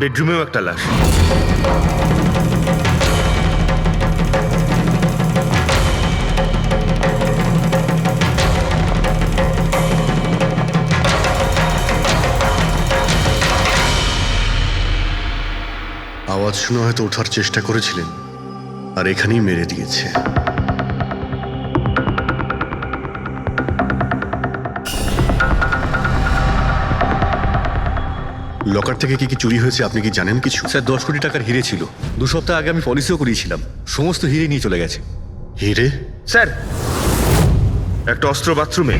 বেডরুমেও একটা লাশ। আওয়াজ শুনে হয়তো ওঠার চেষ্টা করেছিলেন, আর এখানেই মেরে দিয়েছে। লকার থেকে কি কি চুরি হয়েছে আপনি কি জানেন কিছু? স্যার 10 কোটি টাকার হিরে ছিল। 2 সপ্তাহ আগে আমি পলিসিও করিয়েছিলাম, সমস্ত হিরে নিয়ে চলে গেছে। হিরে? স্যার, একটা অস্ত্র বাথরুমে।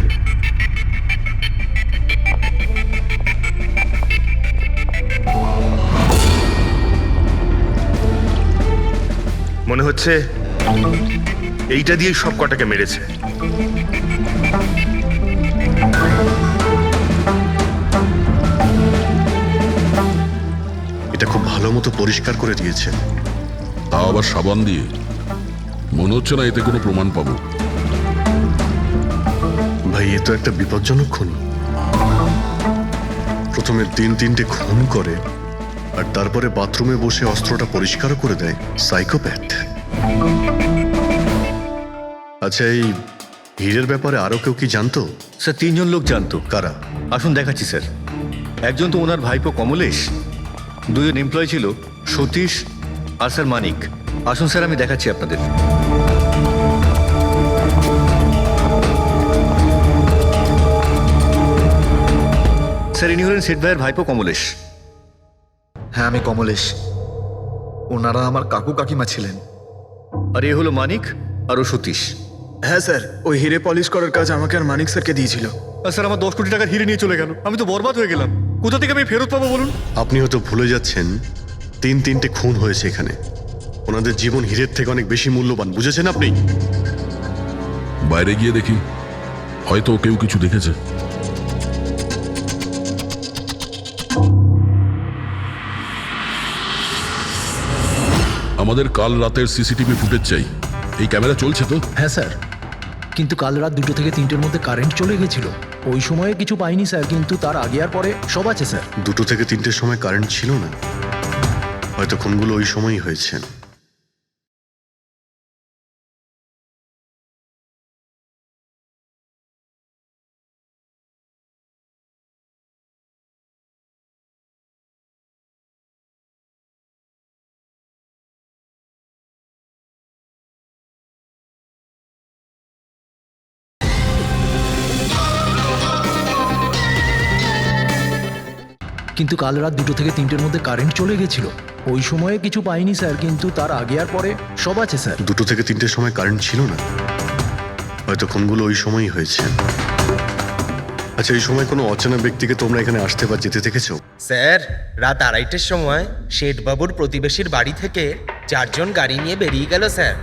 মনে হচ্ছে এইটা দিয়েই সব কটাকে মেরেছে। এটা খুব ভালো মতো পরিষ্কার করে দিয়েছে। তা আবার সাবান দিয়ে? মনে হচ্ছে না এতে কোনো প্রমাণ পাবো। ভাই, এ তো একটা বিপজ্জনক খুন। প্রথমে 3-3টে খুন করে, আর তারপরে বাথরুমে বসে অস্ত্রটা পরিষ্কার করে দেয়। সাইকোপ্যাথ। আচ্ছা, এই হীরের ব্যাপারে আরো কেউ কি জানতো? স্যার 3 জন লোক জানতো। কারা? আসুন দেখাচ্ছি স্যার। একজন তো ওনার ভাইপো কমলেশ, 2 জন এমপ্লয় ছিল, সতীশ আর স্যার মানিক। আসুন স্যার, আমি দেখাচ্ছি আপনাদের। স্যার, ইনি হলেন সেট ভাইয়ের ভাইপো কমলেশ। হ্যাঁ, আমি কমলেশ। ওনারা আমার কাকু কাকিমা ছিলেন। আর এ হলো মানিক, আর ও সতীশ। হ্যাঁ স্যার, ওই হিরে পলিশ করার কাজ আমাকে আর মানিক স্যারকে দিয়েছিল। আর স্যার, আমার 10 কোটি টাকার হিরে নিয়ে চলে গেল। আমি তো বরবাদ হয়ে গেলাম। কোথা থেকে আমি ফেরত পাবো বলুন? আপনি হয়তো ভুলে যাচ্ছেন 3-3টে খুন হয়েছে এখানে। ওনাদের জীবন হীরের থেকে অনেক বেশি মূল্যবান, বুঝেছেন আপনি? বাইরে গিয়ে দেখি, হয়তো কেউ কিছু দেখেছে। আমাদের কাল রাতের সিসিটিভি ফুটেজ চাই। এই ক্যামেরা চলছে তো? হ্যাঁ স্যার, কিন্তু কাল রাত 2 থেকে 3টের মধ্যে কারেন্ট চলে গেছিল। ওই সময়ে কিছু পাইনি স্যার, কিন্তু তার আগে আর পরে সব আছে স্যার। 2 থেকে 3টের সময় কারেন্ট ছিল না, হয়তো খুনগুলো ওই সময়ই হয়েছে। কিন্তু কাল রাত 2 থেকে 3টের মধ্যে কারেন্ট চলে গেছিল। ওই সময়ে কিছু পাইনি স্যার, কিন্তু তার আগে আর পরে সব আছে স্যার। 2 থেকে 3টের সময় কারেন্ট ছিল না, হয়তো খুনগুলো ওই সময়ই হয়েছে। আচ্ছা, এই সময় কোনো অচেনা ব্যক্তিকে তোমরা এখানে আসতে বা যেতে দেখেছো? স্যার, রাত 2:30টার সময় শেঠবাবুর প্রতিবেশীর বাড়ি থেকে 4 জন গাড়ি নিয়ে বেরিয়ে গেল স্যার।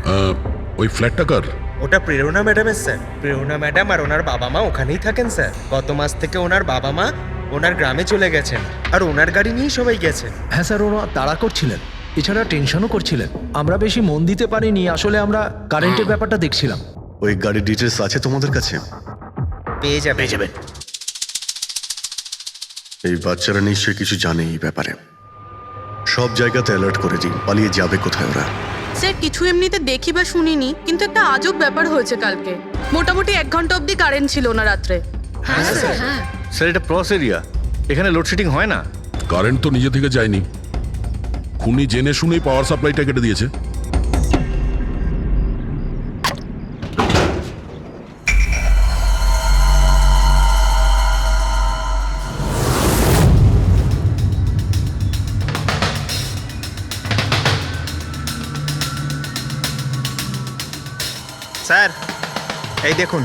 ওই ফ্ল্যাটটা কার? ওটা প্রেরণা ম্যাডামের স্যার। প্রেরণা ম্যাডাম আর ওনার বাবা মা ওখানেই থাকেন স্যার। গত মাস থেকে ওনার বাবা মা ওনার গ্রামে চলে গেছেন, আর ওনার গাড়ি নিয়েই সবাই গেছেন। হ্যাঁ স্যার, ওরা তাড়া করছিলেন, এছাড়া টেনশনও করছিলেন। আমরা বেশি মন দিতে পারিনি, আসলে আমরা কারেন্টের ব্যাপারটা দেখছিলাম। ওই গাড়ির ডিটেলস আছে তোমাদের কাছে? পেয়ে যাবেন। এই বাচ্চারা নিশ্চয়ই কিছু জানে এই ব্যাপারে। সব জায়গাতে অ্যালার্ট করে দিন, পালিয়ে যাবে কোথায় ওরা। স্যার, কিছু এমনিতে দেখি বা শুনিনি, কিন্তু একটা আজব ব্যাপার হয়েছে কালকে। মোটামুটি 1 ঘন্টা অবধি কারেন্ট ছিল না রাত্রে। হ্যাঁ স্যার, হ্যাঁ। স্যার, এটা ক্রস এরিয়া, এখানে লোডশেডিং হয় না। কারেন্ট তো নিজে থেকে যায়নি, খুনি জেনে শুনেই পাওয়ার সাপ্লাইটা কেটে দিয়েছে। স্যার, এই দেখুন,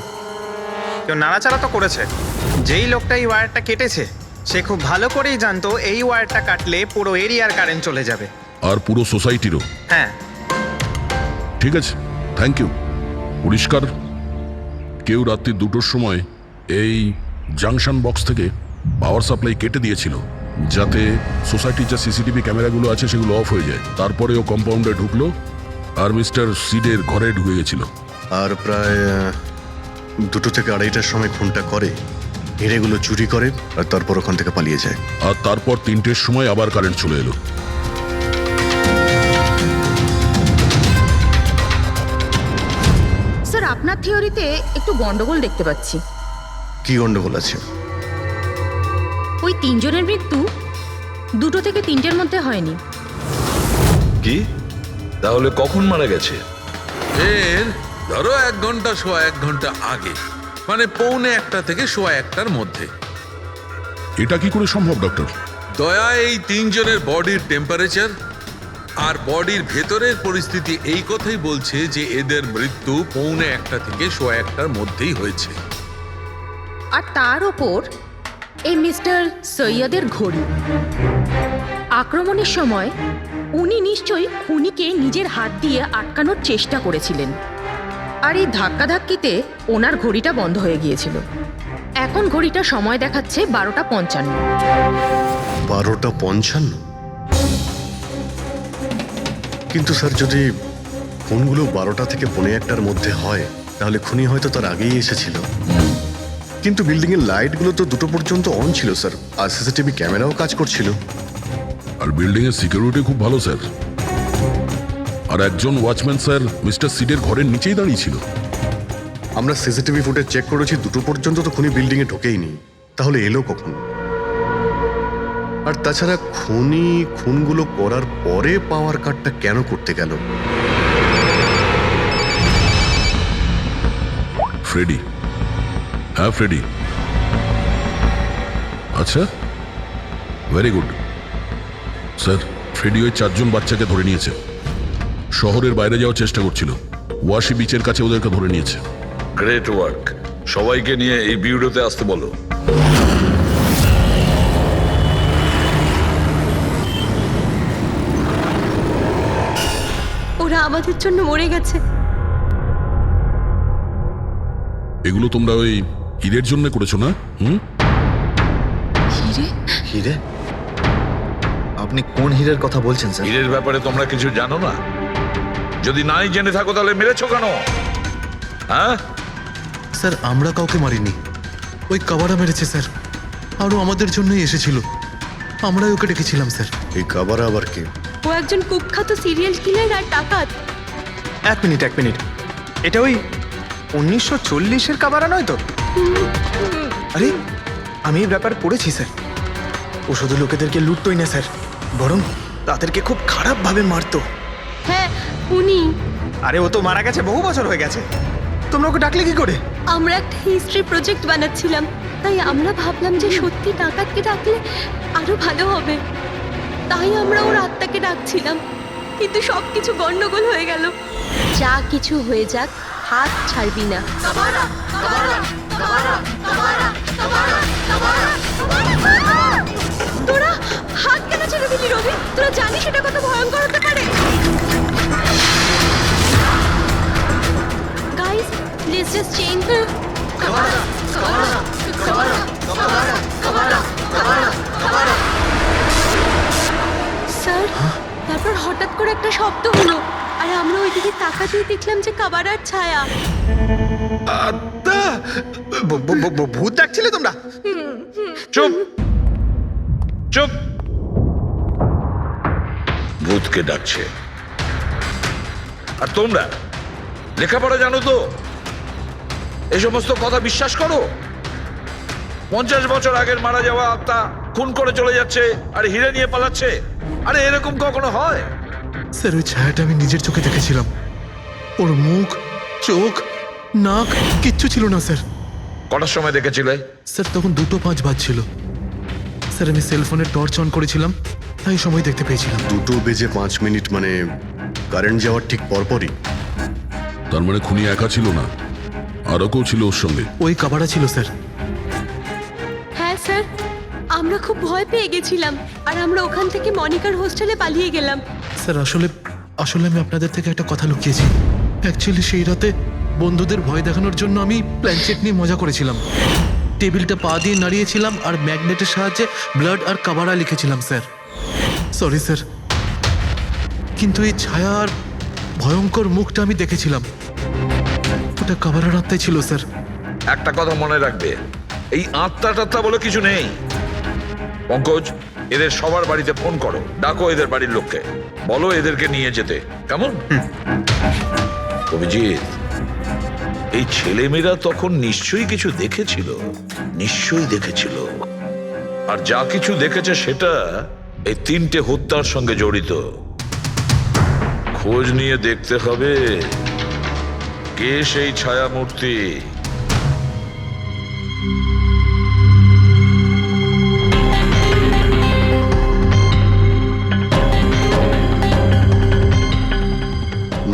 কেউ নাড়াচাড়া তো করেছে। যেই লোকটা এই ওয়্যারটা কেটেছে, সে খুব ভালো করেই জানতো এই ওয়্যারটা কাটলে পুরো এরিয়ার কারেন্ট চলে যাবে। আর পুরো সোসাইটিরও? হ্যাঁ। ঠিক আছে, থ্যাংক ইউ। পরিষ্কার, কেউ রাত্রি 2টোর সময় এই জাংশন বক্স থেকে পাওয়ার সাপ্লাই কেটে দিয়েছিল, যাতে সোসাইটির যা সিসিটিভি ক্যামেরাগুলো আছে সেগুলো অফ হয়ে যায়। তারপরে ও কম্পাউন্ডে ঢুকলো আর মিস্টার সিডের ঘরে ঢুকে গেছিল। আর প্রায় 2 থেকে 2:30টার সময় খুনটা করে। হিরেগুলো চুরি করে আর তারপর ওখান থেকে পালিয়ে যায়। আর তারপর 3টের সময় আবার কারেন্ট চলে এলো। স্যার আপনার থিওরিতে একটু গন্ডগোল দেখতে পাচ্ছি। কি গন্ডগোল আছে? ওই 3 জনের মৃত্যু 2 থেকে 3টের মধ্যে হয়নি। কি তাহলে কখন মারা গেছে? এর ধরো 1 ঘন্টা সোয়া 1 ঘন্টা আগে, মানে 1:45 থেকে সোয়া 1টার মধ্যে। এটা কি করে সম্ভব ডক্টর? দয়া, এই 3 জনের বডির টেম্পারেচার আর বডির ভেতরের পরিস্থিতি এই কথাই বলছে যে এদের মৃত্যু 1:45 থেকে সোয়া 1টার মধ্যেই হয়েছে। আর তার ওপর এই মিস্টার সৈয়দের ঘড়ি। আক্রমণের সময় উনি নিশ্চয়ই খুনিকে নিজের হাত দিয়ে আটকানোর চেষ্টা করেছিলেন, আর এই ধাক্কাধাক্কিতে ওনার ঘড়িটা বন্ধ হয়ে গিয়েছিল। এখন ঘড়িটা সময় দেখাচ্ছে 12:55। 12:55? কিন্তু স্যার, যদি খুনগুলো 12টা থেকে 1:45টার মধ্যে হয় তাহলে খুনি হয়তো তার আগেই এসেছিল। কিন্তু বিল্ডিং এর লাইটগুলো তো 2টো পর্যন্ত অন ছিল স্যার, আর সিসিটিভি ক্যামেরাও কাজ করছিল। আর বিল্ডিং এর সিকিউরিটি খুব ভালো স্যার। আর একজন ওয়াচম্যান স্যার মিস্টার সিডের ঘরের নিচেই দাঁড়িয়ে ছিল। আমরা সিসিটিভি ফুটেজ চেক করেছি, 2টো পর্যন্ত তো খুনি বিল্ডিং এ ঢোকেইনি। তাহলে এলো কখন? আর তাছাড়া খুনি খুনগুলো করার পরে পাওয়ার কাটটা কেন করতে গেল? ফ্রেডি। হ্যাঁ ফ্রেডি। আচ্ছা, ভেরি গুড স্যার। ফ্রেডি ওই 4 জন বাচ্চাকে ধরে নিয়েছে। শহরের বাইরে যাওয়ার চেষ্টা করছিল, ওয়াশি বিচের কাছে ওদেরকে ধরে নিয়েছে। Great work. সবাইকে নিয়ে এই বিউরোতে আসতে বলো। ওরা আমাদের জন্য মরে গেছে। এগুলো তোমরা ওই হিরের জন্য করেছো না? হিরে? আপনি কোন হীরের কথা বলছেন স্যার? হীরের ব্যাপারে তোমরা কিছু জানো না? যদি নাই জেনে থাকো তাহলে মেরেছো কেন? হ্যাঁ স্যার, আমরা কাউকে মারিনি, ওই কাবারা মেরেছে স্যার। আরও আমাদের জন্যই এসেছিল, আমরাই ওকে ডেকেছিলাম স্যার। এই কাবারা আবার কে? ও একজন কুখ্যাত সিরিয়াল কিলার আর ডাকাত। এক মিনিট, এটা ওই 1940-এর কাবারা নয় তো? আরে আমি এই ব্যাপার পড়েছি স্যার। ও শুধু লোকেদেরকে লুটতোই না স্যার, বরং তাদেরকে খুব খারাপভাবে মারতো। হ্যাঁ, উনি। আরে ও তো মারা গেছে, বহু বছর হয়ে গেছে। তোমরা ওকে ডাকলে কি করে? আমরা একটা হিস্ট্রি প্রজেক্ট বানাচ্ছিলাম, তাই আমরা ভাবলাম যে সত্যি ডাকাতকে ডাকলে আরো ভালো হবে। তাই আমরা ওর আত্মাকে ডাকছিলাম, কিন্তু সবকিছু গন্ডগোল হয়ে গেল। যা কিছু হয়ে যাক, হাত ছাড়বি না। তোরা হাত কেন ছেড়ে দিলি রবি? তোরা জানিস এটা কত ভয়ঙ্কর হতে পারে। Guys, let's just change the sir. তারপর হঠাৎ করে একটা শব্দ হলো, আর আমরা ওইদিকে তাকাতেই দেখলাম যে কাবারার ছায়া। ভূত ডাকছিলে তোমরা? চুপ চুপ। ভূতকে ডাকছে। আর তোমরা লেখাপড়া জানো তো? এই সমস্ত কথা বিশ্বাস করো? 50 বছর আগের মারা যাওয়া আত্মা খুন করে চলে যাচ্ছে আর হিরে নিয়ে পালাচ্ছে। আরে এরকম কখনো হয়? স্যার, ওই ছায়াটা আমি নিজের চোখে দেখেছিলাম। ওর মুখ, চোখ, নাক কিচ্ছু ছিল না স্যার। কটার সময় দেখেছিলে? স্যার, তখন 2:05 বাজছিল। স্যার, আমি সেলফোনের টর্চ অন করেছিলাম, তাই সময় দেখতে পেয়েছিলাম। 2:05 মানে কারেন্ট যাওয়ার ঠিক পরপরই। তার মানে খুনি একা ছিল না, আরও কেউ ছিল ওর সঙ্গে। ওই কাবারা ছিল স্যার। হ্যাঁ স্যার, আমরা খুব ভয় পেয়ে গেছিলাম, আর আমরা ওখান থেকে মনিকার হোস্টেলে পালিয়ে গেলাম। স্যার, আসলে আমি আপনাদের থেকে একটা কথা লুকিয়েছি। অ্যাকচুয়ালি সেই রাতে বন্ধুদের ভয় দেখানোর জন্য আমি প্ল্যানচেট নিয়ে মজা করেছিলাম। টেবিলটা পা দিয়ে নাড়িয়েছিলাম আর ম্যাগনেটের সাহায্যে ব্লাড আর কাবারা লিখেছিলাম স্যার। সরি স্যার, কিন্তু এই ছায়া আর ভয়ঙ্কর মুখটা আমি দেখেছিলাম, ওটা কাবারার আত্মাই ছিল স্যার। একটা কথা মনে রাখবে, এই আত্মা টাত্মা বলে কিছু নেই। পঙ্কজ, এদের সবার বাড়িতে ফোন করো, ডাকো এদের বাড়ির লোককে, বলো এদেরকে নিয়ে যেতে, কেমন? অভিজিৎ, এই ছেলেমেয়েরা তখন নিশ্চয়ই কিছু দেখেছিল, নিশ্চয়ই দেখেছিল। আর যা কিছু দেখেছে সেটা এই 3টে হত্যার সঙ্গে জড়িত। খোঁজ নিয়ে দেখতে হবে কে সেই ছায়ামূর্তি।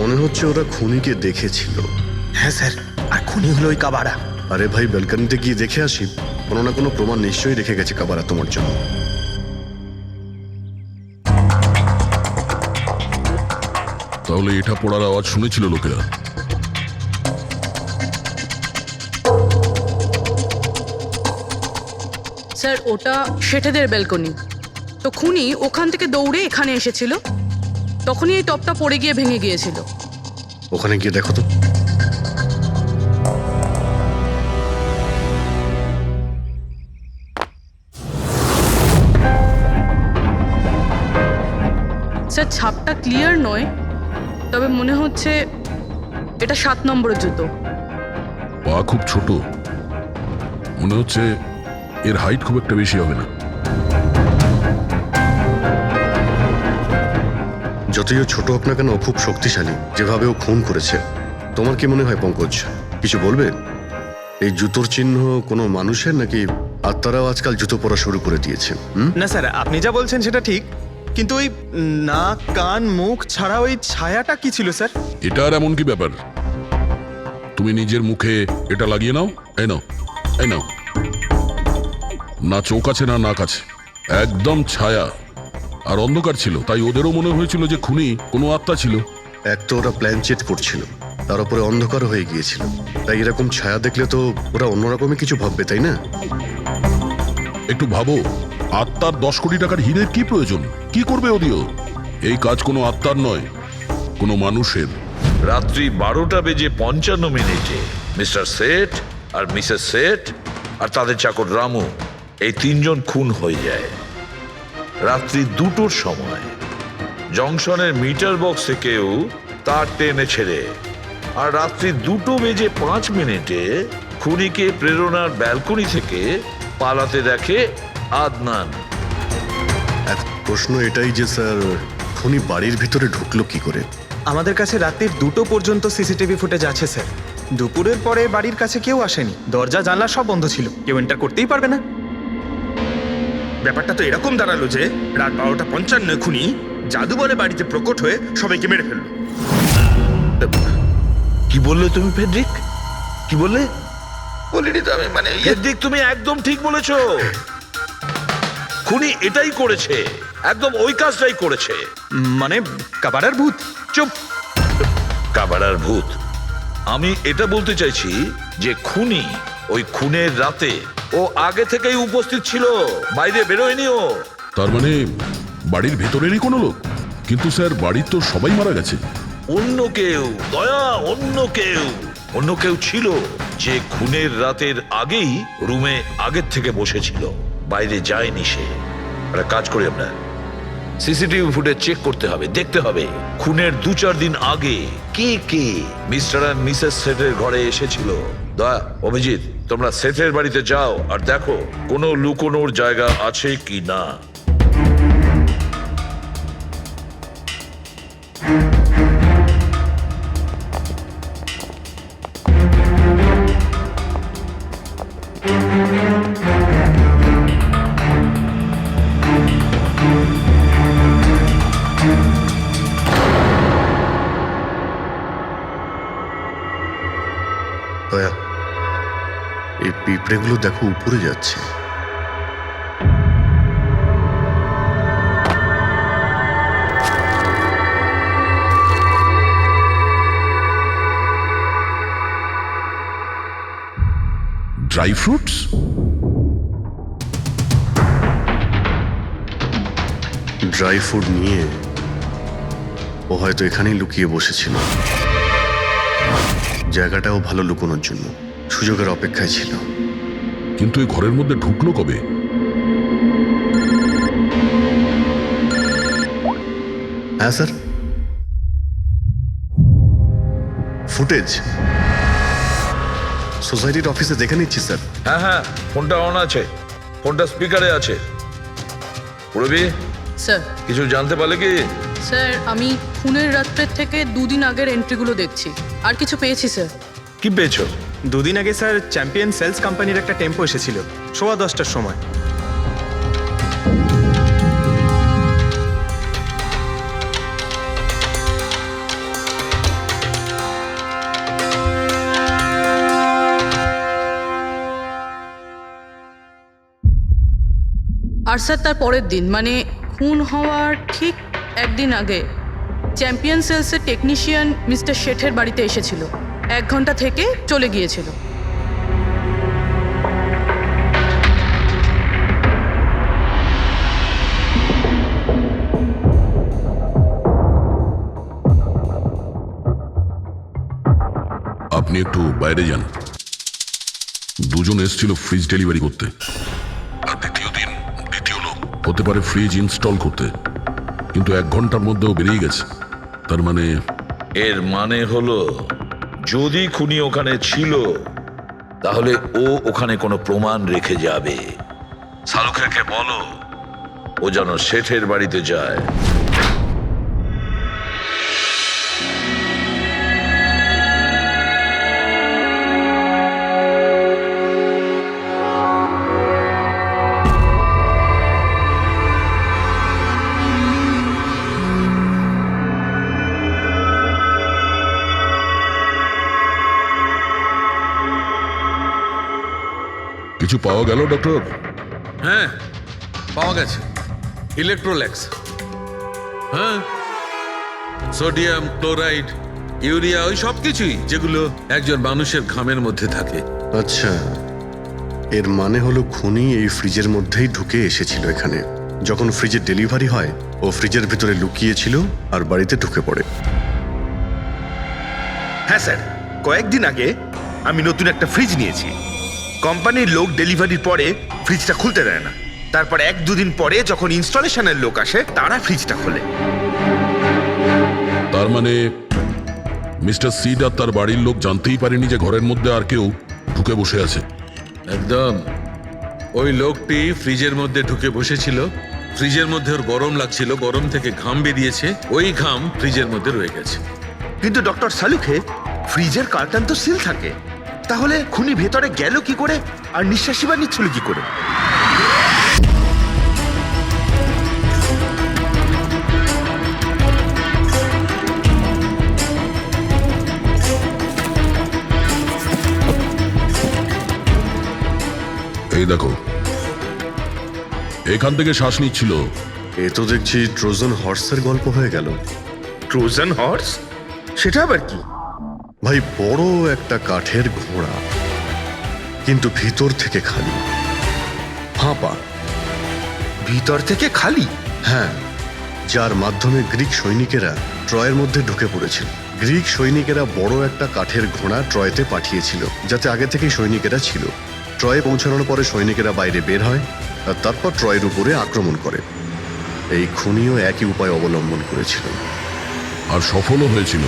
মনে হচ্ছে ওরা খুনিকে দেখেছিল। হ্যাঁ স্যার, আর খুনি হলো ওই কাবারা। আরে ভাই, ব্যালকনিতে গিয়ে দেখে আসি, কোনো না কোনো প্রমাণ নিশ্চয়ই রেখে গেছে কাবারা তোমার জন্য। তাহলে এটা পড়ার আওয়াজ শুনেছিল লোকেরা। স্যার, ওটা শেঠেদের ব্যালকনি। তো খুনি ওখান থেকে দৌড়ে এখানে এসেছিল, তখনই এই টপটা পড়ে গিয়ে ভেঙে গিয়েছিল। ওখানে গিয়ে দেখো তো। স্যার, ছাপটা ক্লিয়ার নয়, তবে মনে হচ্ছে এটা 7 নম্বরের জুতো। পা খুব ছোট, মনে হচ্ছে এর হাইট খুব একটা বেশি হবে না। যতই ও ছোট হোক না কেন, ও খুব শক্তিশালী। যেভাবে ও খুন করেছে, তোমার কি মনে হয় পঙ্কজ? কিছু বলবে? এই জুতোর চিহ্ন কোনো মানুষের, নাকি আত্মারাও আজকাল জুতো পরা শুরু করে দিয়েছে? না স্যার, আপনি যা বলছেন সেটা ঠিক, কিন্তু ওই নাক, কান, মুখ ছাড়া ওই ছায়াটা কি ছিল স্যার? এটা আর এমন কি ব্যাপার? তুমি নিজের মুখে এটা লাগিয়ে নাও। এই নাও, এই নাও। না চোখ আছে না নাক আছে, একদম ছায়া। আর অন্ধকার ছিল, তাই ওদেরও মনে হয়েছিল যে খুনি কোনো আত্মা ছিল। এক তো ওরা প্ল্যান চেট করছিল, তার উপরে অন্ধকার হয়ে গিয়েছিল, তাই এরকম ছায়া দেখলে তো ওরা অন্যরকমই কিছু ভাববে, তাই না? একটু ভাবো, আত্মার 10 কোটি টাকার হীরের কি প্রয়োজন? কি করবে ওদিও? এই কাজ কোনো আত্মার নয়, কোনো মানুষের। রাত্রি 12:55 মিস্টার সেঠ আর মিসেস সেঠ আর তাদের চাকর রামু, এই 3 জন খুন হয়ে যায়। রাত্রি 2টোর সময় জংশনের মিটার বক্স থেকেও তার টেনে ছেড়ে, আর রাত্রি 2:05 খুনিকে প্রেরণার ব্যালকনি থেকে পালাতে দেখে আদনান। এখন প্রশ্ন এটাই যে স্যার, খুনি বাড়ির ভিতরে ঢুকলো কি করে? আমাদের কাছে রাত্রির 2টো পর্যন্ত সিসিটিভি ফুটেজ আছে স্যার। দুপুরের পরে বাড়ির কাছে কেউ আসেনি, দরজা জানলা সব বন্ধ ছিল, কেউ এন্টার করতেই পারবে না। ব্যাপারটা তো এরকম দাঁড়ালো যে রাত 12:55 খুনি জাদু বলে বাড়িতে প্রকট হয়ে সবাইকে মেরে ফেললো। কি বললে তুমি ফেডরিক? কি বললে? বলিনি তো আমি, মানে ফেডরিক, তুমি একদম ঠিক বলেছো। খুনি এটাই করেছে, একদম ওই কাজটাই করেছে। মানে কাবারার ভূত? চুপ, কাবারার ভূত। আমি এটা বলতে চাইছি যে খুনি ওই খুনের রাতে ও আগে থেকেই উপস্থিত ছিল, বাইরে বেরোয়নি ও। তার মানে বাড়ির ভেতরেরই কোনো লোক? কিন্তু স্যার, বাড়ির তো সবাই মারা গেছে। অন্য কেউ, দয়া, অন্য কেউ ছিল যে খুনের রাতের আগেই রুমে আগের থেকে বসেছিল, বাইরে যায়নি সে। একটা কাজ করি আমরা, সিসিটিভি ফুটেজ চেক করতে হবে, দেখতে হবে খুনের 2-4 দিন আগে কে কে মিস্টার আর মিসেস সেটের ঘরে এসেছিল। দয়া, অভিজিৎ, তোমরা সেটের বাড়িতে যাও আর দেখো কোনো লুকোনোর জায়গা আছে কি না। দয়া, এই পিঁপড়েগুলো দেখো উপরে যাচ্ছে। Dry fruits? ড্রাই ফ্রুট নিয়ে ও হয়তো এখানেই লুকিয়ে বসেছিল। জায়গাটাও ভালো লুকোনোর জন্য, সুযোগের অপেক্ষায় ছিল। কিন্তু এই ঘরের মধ্যে ঢুকলো কবে? হ্যাঁ স্যার, ফুটেজ সোসাইটির অফিসে দেখে নিচ্ছি স্যার। হ্যাঁ হ্যাঁ, ফোনটা অন আছে, ফোনটা স্পিকারে আছে। পুরবি স্যার কিছু জানতে পারলে কি? স্যার আমি খুনের রাত্রের থেকে 2 দিন আগের এন্ট্রিগুলো দেখছি, আর কিছু পেয়েছি স্যার। কি পেয়েছো? 2 দিন আগে স্যার চ্যাম্পিয়ন সেলস কোম্পানির একটা টেম্পো এসেছিল 10:15টার সময়। আর স্যার তার পরের দিন মানে খুন হওয়ার ঠিক 1 দিন আগে চ্যাম্পিয়ন সেলসের টেকনিশিয়ান মিস্টার শেঠের বাড়িতে এসেছিল, 1 ঘন্টা থেকে চলে গিয়েছিল। আপনি একটু বাইরে যান। দুজন এসেছিল ফ্রিজ ডেলিভারি করতে, আর দ্বিতীয় লোক হতে পারে ফ্রিজ ইনস্টল করতে, কিন্তু 1 ঘন্টার মধ্যেও বেরিয়ে গেছে। তার মানে এর মানে হলো যদি খুনি ওখানে ছিল তাহলে ও ওখানে কোনো প্রমাণ রেখে যাবে। শালুখেরকে বলো ও যেন শেঠের বাড়িতে যায়। কিছু পাওয়া গেল ডক্টর? হ্যাঁ পাওয়া গেছে, ইলেকট্রোল্যাক্স। হ্যাঁ, সোডিয়াম ক্লোরাইড, ইউরিয়া, ওই সব কিছুই যেগুলো একজন মানুষের ঘামের মধ্যে থাকে। আচ্ছা, এর মানে হলো খুনি এই ফ্রিজের মধ্যেই ঢুকে এসেছিল এখানে। যখন ফ্রিজের ডেলিভারি হয় ও ফ্রিজের ভিতরে লুকিয়েছিল আর বাড়িতে ঢুকে পড়ে। হ্যাঁ স্যার, কয়েকদিন আগে আমি নতুন একটা ফ্রিজ নিয়েছি। কোম্পানির লোক ডেলিভারির পরে ফ্রিজটা খুলতে দেয় না। তারপর 1-2 দিন পরে যখন ইনস্টলেশনের লোক আসে তারা ফ্রিজটা খোলে। তার মানে মিস্টার সিড আর তার বাড়ির লোক জানতেই পারেনি যে ঘরের মধ্যে আর কেউ ঢুকে বসে আছে। একদম, ওই লোকটি ফ্রিজের মধ্যে ঢুকে বসেছিল, ফ্রিজের মধ্যে ওর গরম লাগছিল, গরম থেকে ঘাম বেরিয়েছে, ওই ঘাম ফ্রিজের মধ্যে রয়ে গেছে। কিন্তু ডক্টর সালুখে ফ্রিজের কার্টন তো সিল থাকে, তাহলে খুনি ভেতরে গেল কি করে আর নিঃশ্বাসই বা নিচ্ছিল কি করে? এই দেখো, এখান থেকে শ্বাস নিচ্ছিল। এ তো দেখছি ট্রোজান হর্সের গল্প হয়ে গেল। Trojan horse? সেটা আবার কি? ভাই, বড় একটা কাঠের ঘোড়া, কিন্তু ভিতর থেকে খালি, ফাঁপা। ভিতর থেকে খালি? হ্যাঁ, যার মাধ্যমে গ্রিক সৈনিকেরা ট্রয়ের মধ্যে ঢুকে পড়েছিল। গ্রিক সৈনিকেরা বড় একটা কাঠের ঘোড়া ট্রয়েতে পাঠিয়েছিল, যাতে আগে থেকেই সৈনিকেরা ছিল। ট্রয়ে পৌঁছানোর পরে সৈনিকেরা বাইরে বের হয় আর তারপর ট্রয়ের উপরে আক্রমণ করে। এই খুনিও একই উপায় অবলম্বন করেছিল আর সফলও হয়েছিল।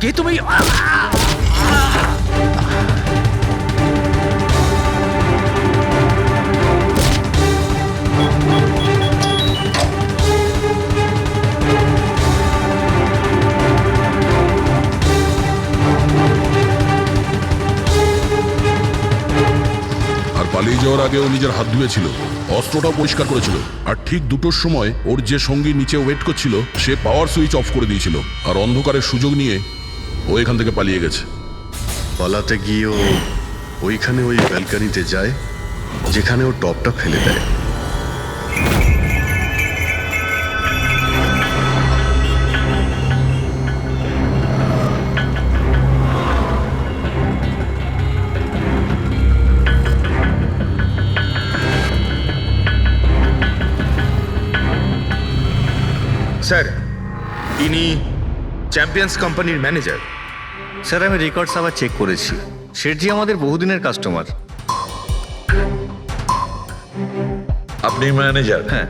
কে তুমি? পালিয়ে যাওয়ার আগে ও নিজের হাত ধুয়েছিল, অস্ত্রটাও পরিষ্কার করেছিল, আর ঠিক 2টোর সময় ওর যে সঙ্গী নিচে ওয়েট করছিল সে পাওয়ার সুইচ অফ করে দিয়েছিল, আর অন্ধকারের সুযোগ নিয়ে ও এখান থেকে পালিয়ে গেছে। পালাতে গিয়ে ও ওইখানে ওই ব্যালকানিতে যায় যেখানে ও টপটা ফেলে দেয়। স্যার ইনি চ্যাম্পিয়ন্স কোম্পানির ম্যানেজার। স্যার আমি রেকর্ডস আবার চেক করেছি, শেঠজি আমাদের বহুদিনের কাস্টমার। আপনি ম্যানেজার? হ্যাঁ।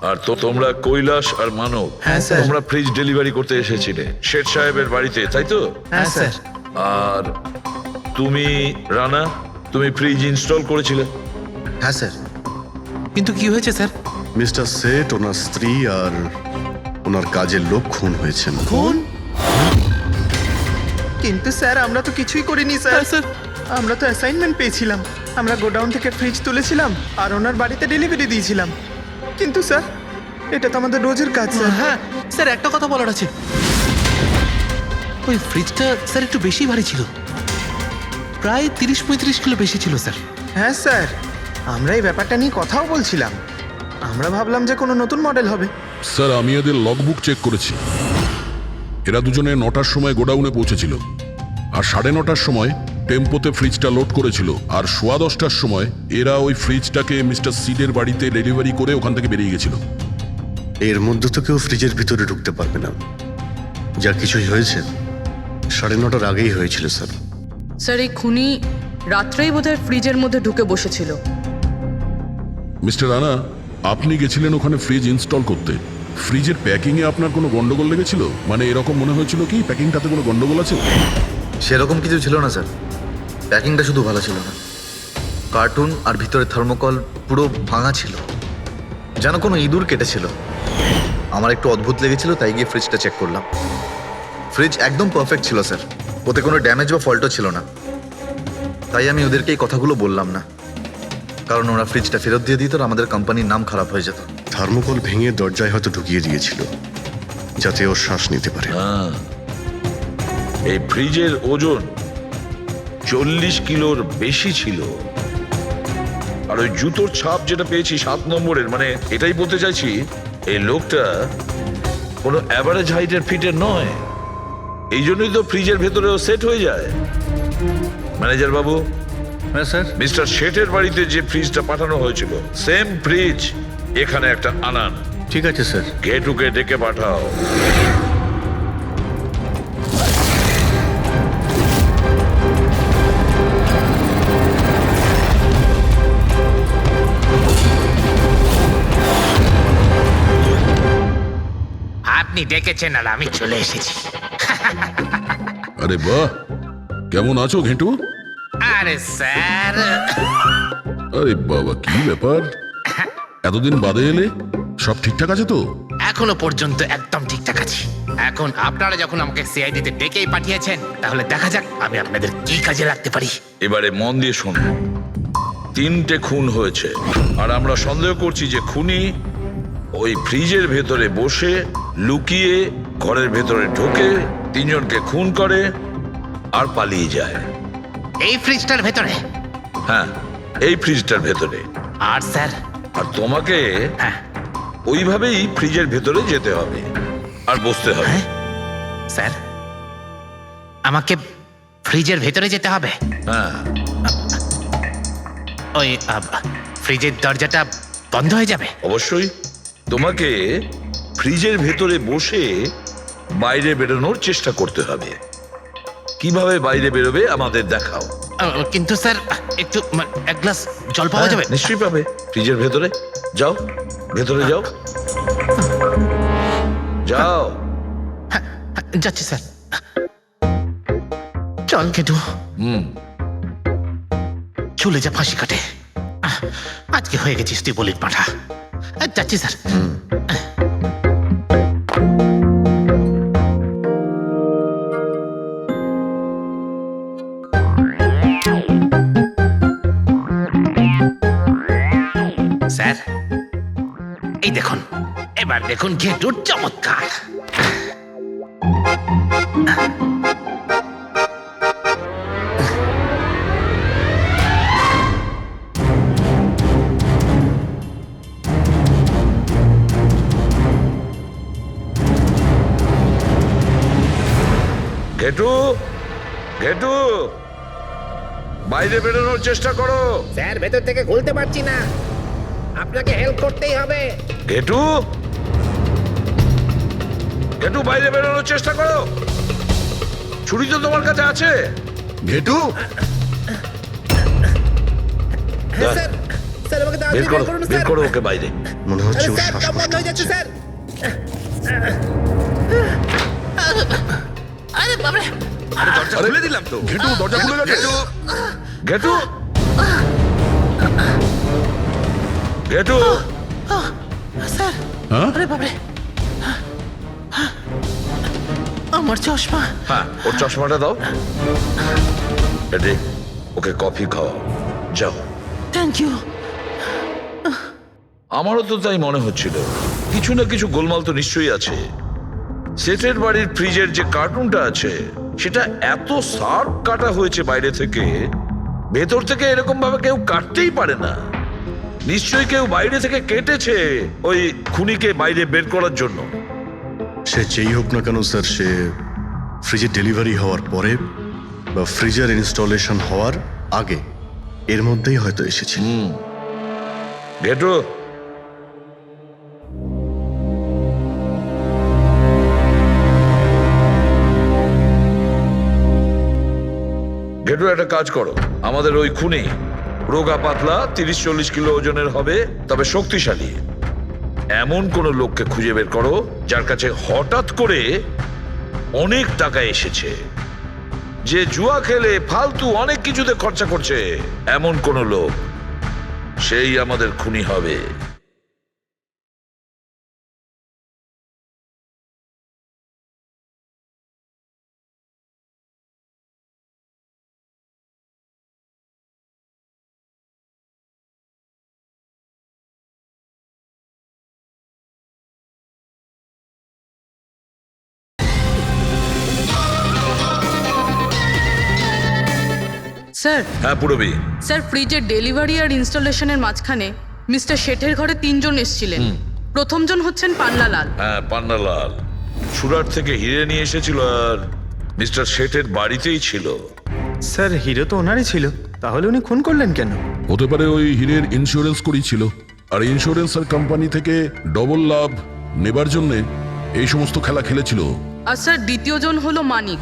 আর তো তোমরা কৈলাস আর মানব, হ্যাঁ, স্যার। তোমরা ফ্রিজ ডেলিভারি করতে এসেছিলে শেঠ সাহেবের বাড়িতে, তাই তো? হ্যাঁ স্যার। আর তুমি রানা, তুমি ফ্রিজ ইনস্টল করেছিলে? হ্যাঁ স্যার। কিন্তু কি হয়েছে স্যার? মিস্টার সেট, ওনার স্ত্রী আর ওনার কাজের লোক খুন হয়েছেন। কোন? কিন্তু স্যার আমরা তো কিছুই করিনি স্যার। হ্যাঁ, স্যার। আমরা তো অ্যাসাইনমেন্ট পেয়েছিলাম, আমরা গোডাউন থেকে ফ্রিজ তুলেছিলাম আর ওনার বাড়িতে ডেলিভারি দিয়েছিলাম। কিন্তু স্যার এটা তো আমাদের রোজের কাজ স্যার। হ্যাঁ স্যার, একটা কথা বলার আছে। ওই ফ্রিজটা স্যার একটু বেশি ভারী ছিল, প্রায় 30-35 কিলো বেশি ছিল স্যার। হ্যাঁ স্যার, আমরা এই ব্যাপারটা নিয়ে কথাও বলছিলাম। আমরা ভাবলাম যে কোনো নতুন মডেল হবে। স্যার আমি এদের লগবুক চেক করেছি। এরা দুজনে 9টার সময় গোডাউনে পৌঁছেছিল, আর 9:30টার সময় টেম্পোতে ফ্রিজটা লোড করেছিল, আর 10:15টার সময় এরা ওই ফ্রিজটাকে মিস্টার সিডের বাড়িতে ডেলিভারি করে ওখান থেকে বেরিয়ে গেছিল। এর মধ্যে তো কেউ ফ্রিজের ভিতরে ঢুকতে পারবে না। যা কিছুই হয়েছে 9:30টার আগেই হয়েছিল স্যার। স্যার এই খুনি রাত্রেই বোধহয় ফ্রিজের মধ্যে ঢুকে বসেছিল। মিস্টার রানা, আপনি গেছিলেন ওখানে ফ্রিজ ইনস্টল করতে। ফ্রিজের প্যাকিংয়ে আপনার কোনো গন্ডগোল লেগেছিল? মানে এরকম মনে হয়েছিল কি প্যাকিংটাতে কোনো গন্ডগোল আছে? সেরকম কিছু ছিল না স্যার, প্যাকিংটা শুধু ভালো ছিল না, কার্টুন আর ভিতরে থার্মোকল পুরো ভাঙা ছিল, যেন কোনো ইঁদুর কেটেছিল। আমার একটু অদ্ভুত লেগেছিল, তাই গিয়ে ফ্রিজটা চেক করলাম। ফ্রিজ একদম পারফেক্ট ছিল স্যার, ওতে কোনো ড্যামেজ বা ফল্টও ছিল না। তাই আমি ওদেরকে এই কথাগুলো বললাম না, কারণ ওরা ফ্রিজটা ফেরত দিয়ে দিত আর আমাদের কোম্পানির নাম খারাপ হয়ে যেত। থার্মোকল ভেঙে দরজায় হয়তো ঢুকিয়ে দিয়েছিল, যাতে ও শ্বাস নিতে পারে। এই ফ্রিজের ওজন 40 কিলোর বেশি ছিল। আর ওই জুতোর ছাপ যেটা পেয়েছি 7 নম্বরের, মানে এটাই বলতে চাইছি এই লোকটা কোনো অ্যাভারেজ হাইটের ফিটের নয়। এই জন্যই তো ফ্রিজের ভেতরেও সেট হয়ে যায়। ম্যানেজার বাবু, হ্যাঁ স্যার। মিস্টার শেঠের বাড়িতে যে ফ্রিজটা পাঠানো হয়েছিল সেম ফ্রিজ এখানে একটা আনান। ঠিক আছে স্যার। ঘেটুকে ডেকে পাঠাও। আপনি ডেকেছেন আর আমি চলে এসেছি। আরে বাহ, কেমন আছো ঘেটু? আরে স্যার, আরে বাবা, কি ব্যাপার, এতদিন বাদে এলে? সব ঠিকঠাক আছে তো? এখনো পর্যন্ত একদম ঠিকঠাক আছি। এখন আপনারা যখন আমাকে সিআইডিতে ডেকেই পাঠিয়েছেন, তাহলে দেখা যাক আমি আপনাদের কি কাজে লাগতে পারি। এবারে মন দিয়ে শুনুন। 3টে খুন হয়েছে, আর আমরা সন্দেহ করছি যে খুনি ওই ফ্রিজের ভেতরে বসে লুকিয়ে ঘরের ভেতরে ঢোকে, 3 জনকে খুন করে আর পালিয়ে যায়। এই ফ্রিজটার ভেতরে? হ্যাঁ, এই ফ্রিজটার ভেতরে। আর স্যার? আর তোমাকে হ্যাঁ ওইভাবেই ফ্রিজের ভেতরে যেতে হবে আর বসতে হবে। স্যার, আমাকে ফ্রিজের ভেতরে যেতে হবে? হ্যাঁ। ওই ফ্রিজের দরজাটা বন্ধ হয়ে যাবে? অবশ্যই। তোমাকে ফ্রিজের ভেতরে বসে বাইরে বেরোনোর চেষ্টা করতে হবে। কিভাবে বাইরে বেরোবে আমাদের দেখাও। কিন্তু স্যার, একটু এক গ্লাস জল পাওয়া যাবে? নিশ্চয়ই পাবে। ফ্রিজের ভেতরে যাও, ভেতরে যাও, যাও। যাচ্ছি স্যার। চল কেটু, চলে যা ফাঁসি কাটে। আজকে হয়ে গেছিস তুই বলির পাঠা। যাচ্ছি স্যার। স্যার, এই দেখুন, এবার দেখুন ঘেটুর চমৎকার। ঘেটু, ঘেটু, বাইরে বেরোনোর চেষ্টা করো। স্যার, ভেতর থেকে খুলতে পারছি না, আপনাকে হেল্প করতেই হবে। ঘেটু, একটু বাইরে বেরোনোর চেষ্টা করো। ছুরি তো তোমার কাছে আছে। ঘেটু বের করো, বের করো ওকে বাইরে। মনে হচ্ছে ওর শ্বাসকষ্ট হচ্ছে। দরজা খুলে দিলাম তো। ঘেটু দরজা খুলে গেছে। গেটু, গেটু, হ্যাঁ আমার চশমা। হ্যাঁ ওর চশমাটা দাও। এডি, ওকে কফি খাওয়াও, যাও। Thank you. আমারও তো তাই মনে হচ্ছিল, কিছু না কিছু গোলমাল তো নিশ্চয়ই আছে। সেটের বাড়ির ফ্রিজের যে কার্টুনটা আছে সেটা এত শার্প কাটা হয়েছে বাইরে থেকে, ভেতর থেকে এরকম ভাবে কেউ কাটতেই পারে না। নিশ্চয়ই কেউ বাইরে থেকে কেটেছে ওই খুনিকে বাইরে বের করার জন্য। সে যেই হোক না কেন স্যার, সে ফ্রিজের ডেলিভারি হওয়ার পরে বা ফ্রিজার ইনস্টলেশন হওয়ার আগে এর মধ্যেই হয়তো এসেছিল। গেটু, গেটু একটা কাজ করো, আমাদের ওই খুনি রোগা পাতলা 30-40 কিলো ওজনের হবে, তবে শক্তিশালী। এমন কোন লোককে খুঁজে বের করো যার কাছে হঠাৎ করে অনেক টাকা এসেছে, যে জুয়া খেলে ফালতু অনেক কিছুতে খরচা করছে, এমন কোন লোক, সেই আমাদের খুনি হবে। স্যার, হ্যাঁ পুরবি, স্যার ফ্রিজের ডেলিভারি আর ইনস্টলেশনের মাঝখানে মিস্টার শেঠের ঘরে 3 জন এসেছিলেন। প্রথমজন হচ্ছেন পান্নালাল। হ্যাঁ পান্নালাল সুরাট থেকে হিরে নিয়ে এসেছিল আর মিস্টার শেঠের বাড়িতেই ছিল। স্যার হিরো তো ওনারই ছিল, তাহলে উনি খুন করলেন কেন? হতে পারে ওই হীরের ইন্স্যুরেন্স করেছিল, আর ইন্স্যুরেন্সের কোম্পানি থেকে ডবল লাভ নেবার জন্য এই সমস্ত খেলা খেলেছিল। আর স্যার দ্বিতীয়জন হলো মানিক,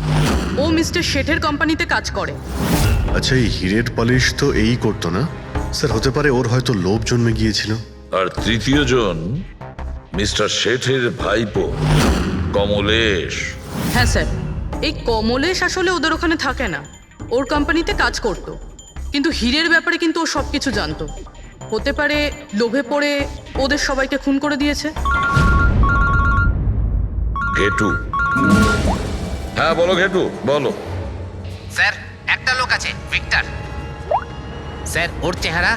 ও মিস্টার শেঠের কোম্পানিতে কাজ করে। আচ্ছা, এই হীরের পালিশ তো এই করতো না স্যার? হতে পারে ওর হয়তো লোভ জন্মে গিয়েছিল। আর তৃতীয় জন মিস্টার শেঠের ভাইপো কমলেশ। হ্যাঁ স্যার, এই কমলেশ আসলে ওদের ওখানে থাকে না, ওর কোম্পানিতে কাজ করত, কিন্তু হীরের ব্যাপারে কিন্তু ও সব কিছু জানতো। হতে পারে লোভে পড়ে ওদের সবাইকে খুন করে দিয়েছে। ঘেটু, হ্যাঁ বলো ঘেটু, বলো। স্যার একটা লোক আছে, ভিক্টর স্যার, ওর চেহারা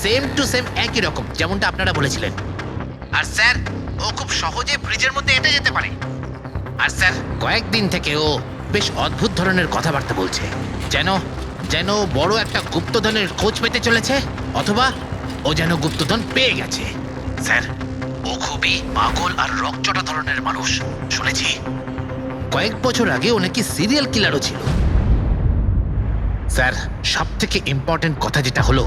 সেম টু সেম একই রকম যেমনটা আপনারা বলেছিলেন। আর স্যার ও খুব সহজে ফ্রিজের মধ্যে এঁটে যেতে পারে। আর স্যার কয়েকদিন থেকে ও বেশ অদ্ভুত ধরনের কথাবার্তা বলছে, যেন যেন বড় একটা গুপ্তধনের খোঁজ পেতে চলেছে, অথবা ও যেন গুপ্তধন পেয়ে গেছে। স্যার ও খুবই পাগল আর রকচটা ধরনের মানুষ। শুনেছি কয়েক বছর আগে ও নাকি সিরিয়াল কিলারও ছিল। স্যার সব থেকে ইম্পর্টেন্ট কথা যেটা হলো,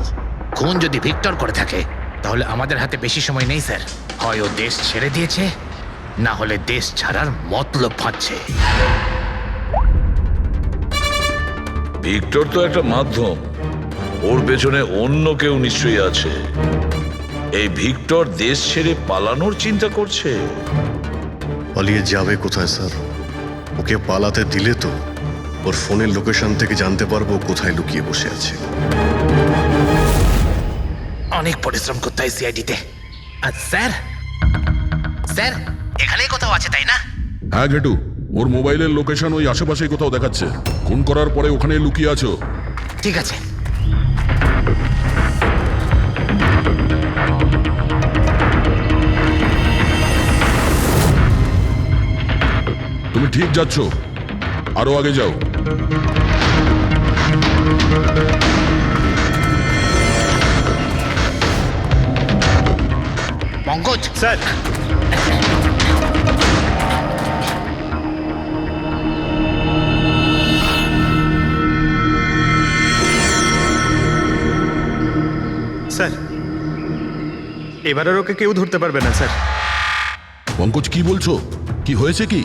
খুন যদি ভিক্টর করে থাকে তাহলে আমাদের হাতে বেশি সময় নেই স্যার। হয় ও দেশ ছেড়ে দিয়েছে, না হলে দেশ ছাড়ার মতলব ভাবছে। ভিক্টর তো একটা মাধ্যম, ওর পেছনে অন্য কেউ নিশ্চয়ই আছে। এই ভিক্টর দেশ ছেড়ে পালানোর চিন্তা করছে। পালিয়ে যাবে কোথায় স্যার? ওকে পালাতে দিলে তো ওর ফোনের লোকেশন থেকে জানতে পারবো কোথায় লুকিয়ে বসে আছে। অনেক পরিশ্রম করতে হয় সিআইডিতে। আর স্যার, স্যার এখানেই কোথাও আছে তাই না? হ্যাঁ ঘেটু, ওর মোবাইলের লোকেশন ওই আশেপাশেই কোথাও দেখাচ্ছে। খুন করার পরে ওখানে লুকিয়ে আছো। ঠিক আছে। তুমি ঠিক যাচ্ছ, আরো আগে যাও। পঙ্কজ স্যার, স্যার এবার আর ওকে কেউ ধরতে পারবে না স্যার। পঙ্কজ কি বলছো? কি হয়েছে কি?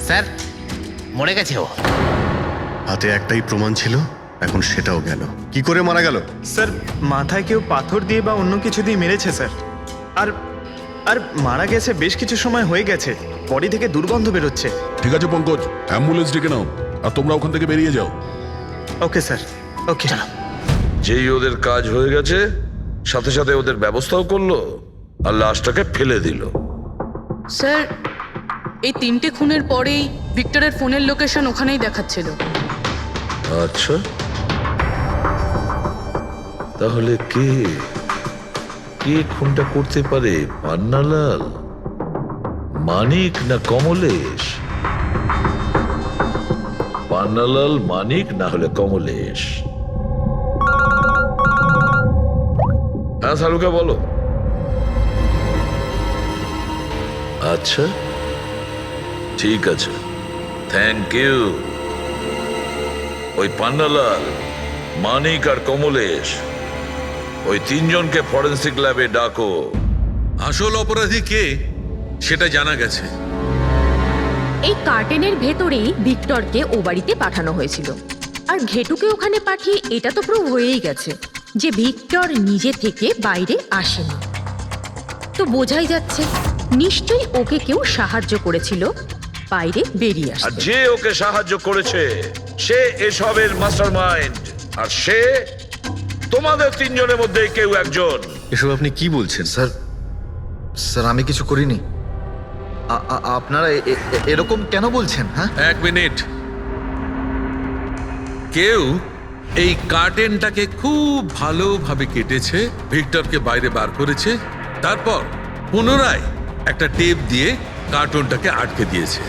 স্যার মরে গেছে ও। হাতে একটাই প্রমাণ ছিল, এখন সেটাও গেল। কি করে মারা গেল? স্যার মাথায় কেউ পাথর দিয়ে বা অন্য কিছু দিয়ে মেরেছে স্যার। আর আর মারা গেছে বেশ কিছু সময় হয়ে গেছে, বডি থেকে দুর্গন্ধ বেরোচ্ছে। ঠিক আছে পঙ্কজ, অ্যাম্বুলেন্স ডেকে নাও আর তোমরা ওখান থেকে বেরিয়ে যাও। ওকে স্যার, ওকে। যেই ওদের কাজ হয়ে গেছে সাথে সাথে ওদের ব্যবস্থাও করলো আর লাশটাকে ফেলে দিল। স্যার এই 3টে খুনের পরেই ভিক্টরের ফোনের লোকেশন ওখানেই দেখাচ্ছিল। আচ্ছা, তাহলে কে কে খুনটা করতে পারে? পান্নালাল, মানিক না কমলেশ? পান্নালাল, মানিক না হলে কমলেশ। হ্যাঁ সালুকা বলো। আচ্ছা ঠিক আছে, থ্যাংক ইউ। ওই পান্নালাল, মানিক আর কমলেশ, ওই 3 জনকে ফরেন্সিক ল্যাবে ডাকো। আসল অপরাধী কে সেটা জানা গেছে। এই কার্টেনের ভেতরেই ভিক্টরকে ও বাড়িতে পাঠানো হয়েছিল, আর ঘেটুকে ওখানে পাঠিয়ে এটা তো প্রুভ হয়েই গেছে যে ভিক্টর নিজে থেকে বাইরে আসেনি। তো বোঝাই যাচ্ছে নিশ্চয়ই ওকে কেউ সাহায্য করেছিল বাইরে বেরিয়ে আর আসতে। যে ওকে সাহায্য করেছে সে এসবের মাস্টারমাইন্ড, আর সে তোমাদের 3 জনের মধ্যে কেউ একজন। এসব আপনি কি বলছেন? স্যার স্যার আমি কিছু করিনি। আপনারা এরকম কেন বলছেন? হ্যাঁ, 1 মিনিট। কেউ এই কার্টেনটাকে খুব ভালোভাবে কেটেছে, ভিক্টরকে বাইরে বার করেছে, তারপর পুনরায় একটা টেপ দিয়ে কার্টুনটাকে আটকে দিয়েছে।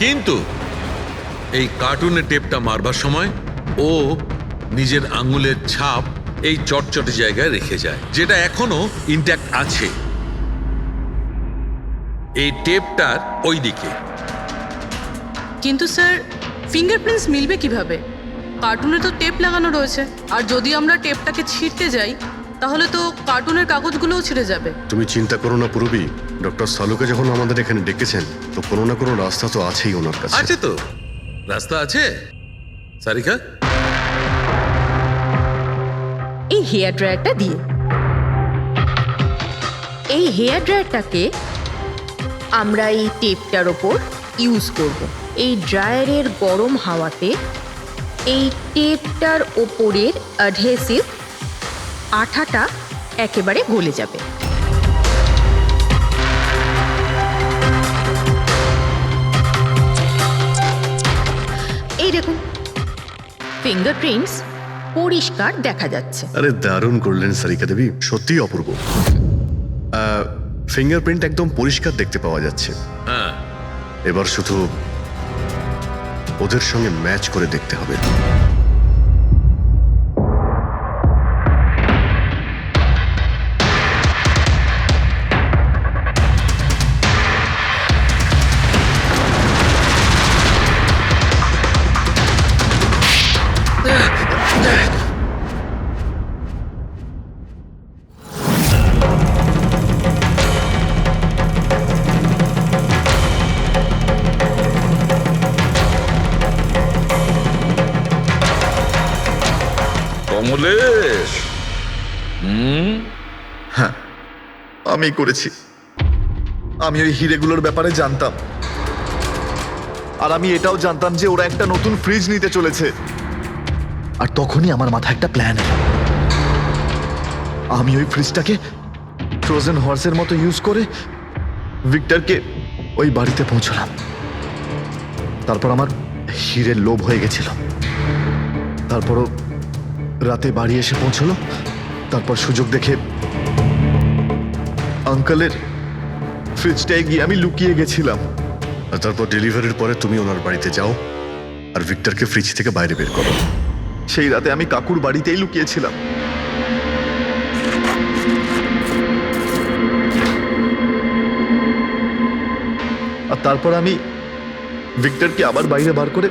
কিন্তু এই কার্টুনের টেপটা মারবার সময় ও নিজের আঙুলের ছাপ এই চটচটে জায়গায় রেখে যায়, যেটা এখনো ইনট্যাক্ট আছে। এই টেপটার ওই দিকে। কিন্তু স্যার ফিঙ্গারপ্রিন্টস মিলবে কিভাবে? কার্টুনে তো টেপ লাগানো রয়েছে, আর যদি আমরা টেপটাকে ছিঁড়তে যাই তাহলে তো কার্টুনের কাগজগুলোও ছিঁড়ে যাবে। তুমি চিন্তা করো না পুরবি, ডক্টর সালুকে যখন আমাদের এখানে ডেকেছেন তো কোনো না কোনো রাস্তা তো আছেই ওনার কাছে। আছে তো, রাস্তা আছে। সারিকা, এই হেয়ার ড্রায়ারটা দিয়ে, এই হেয়ার ড্রায়ারটাকে আমরা এই টেপটার ওপর ইউজ করব। এই ড্রায়ারের গরম হাওয়াতে এই টেপটার ওপরের অ্যাডহেসিভ আঠাটা একেবারে গলে যাবে। এই দেখুন, ফিঙ্গারপ্রিন্টস পরিষ্কার দেখা যাচ্ছে। আরে দারুণ করলেন সারিকা দেবী, সত্যিই অপূর্ব। ফিঙ্গারপ্রিন্ট একদম পরিষ্কার দেখতে পাওয়া যাচ্ছে। হ্যাঁ, এবার শুধু ওদের সঙ্গে ম্যাচ করে দেখতে হবে। কমলেশ, হ্যাঁ আমি করেছি। আমি ওই হিরেগুলোর ব্যাপারে জানতাম, আর আমি এটাও জানতাম যে ওরা একটা নতুন ফ্রিজ নিতে চলেছে। আর তখনই আমার মাথায় একটা প্ল্যান এলো। আমি ওই ফ্রিজটাকে ফ্রোজেন হর্সের মতো ইউজ করে ভিক্টরকে ওই বাড়িতে পৌঁছলাম। তারপর আমার হিরের লোভ হয়ে গেছিল। তারপরও রাতে বাড়ি এসে পৌঁছলো। তারপর সুযোগ দেখে আঙ্কেলের ফ্রিজটায় গিয়ে আমি লুকিয়ে গেছিলাম। আর তারপর ডেলিভারির পরে তুমি ওনার বাড়িতে যাও আর ভিক্টরকে ফ্রিজ থেকে বাইরে বের করো। সেই রাতে আমি কাকুর বাড়িতেই লুকিয়েছিলাম। আর তারপর আমি ভিক্টরকে আবার বাইরে বার করে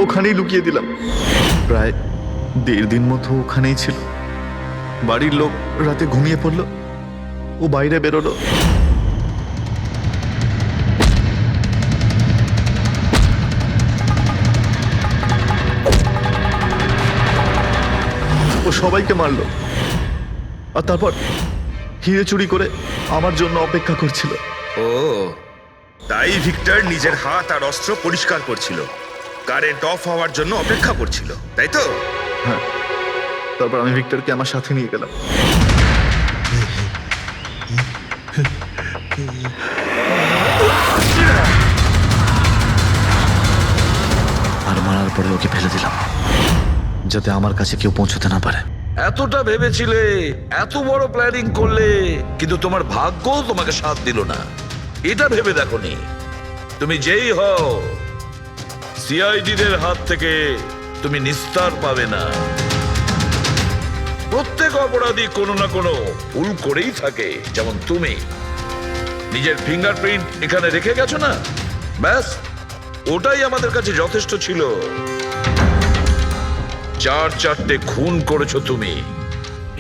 ওখানেই লুকিয়ে দিলাম। প্রায় 1.5 দিন মতো ওখানেই ছিল। বাড়ির লোক রাতে ঘুমিয়ে পড়লো, ও বাইরে বেরোলো। সবাইকে মারলো আর তারপর হিরে চুরি করে আমার জন্য অপেক্ষা করছিল। ও তাই ভিক্টর নিজের হাত আর অস্ত্র পরিষ্কার করছিল, কারেন্ট অফ হওয়ার জন্য অপেক্ষা করছিল, তাই তো? হ্যাঁ, তারপর আমি ভিক্টরকে আমার সাথে নিয়ে গেলাম। আর মারার পরে ওকে ফেলে দিলাম যাতে আমার কাছে কেউ পৌঁছতে না পারে। এতটা ভেবেছিলে, এত বড় প্ল্যানিং করলে, কিন্তু তোমার ভাগ্য তোমাকে সাথ দিল না। এটা ভেবে দেখোনি তুমি যেই হও সিআইডিদের হাত থেকে তুমি নিস্তার পাবে না। প্রত্যেক অপরাধী কোনো না কোনো ভুল করেই থাকে, যেমন তুমি নিজের ফিঙ্গারপ্রিন্ট এখানে রেখে গেছো না, ব্যাস ওটাই আমাদের কাছে যথেষ্ট ছিল। 4-4টে খুন করেছো তুমি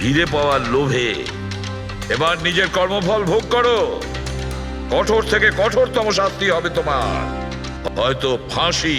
হিরে পাওয়ার লোভে। এবার নিজের কর্মফল ভোগ করো। কঠোর থেকে কঠোরতম শাস্তি হবে তোমার, হয়তো ফাঁসি।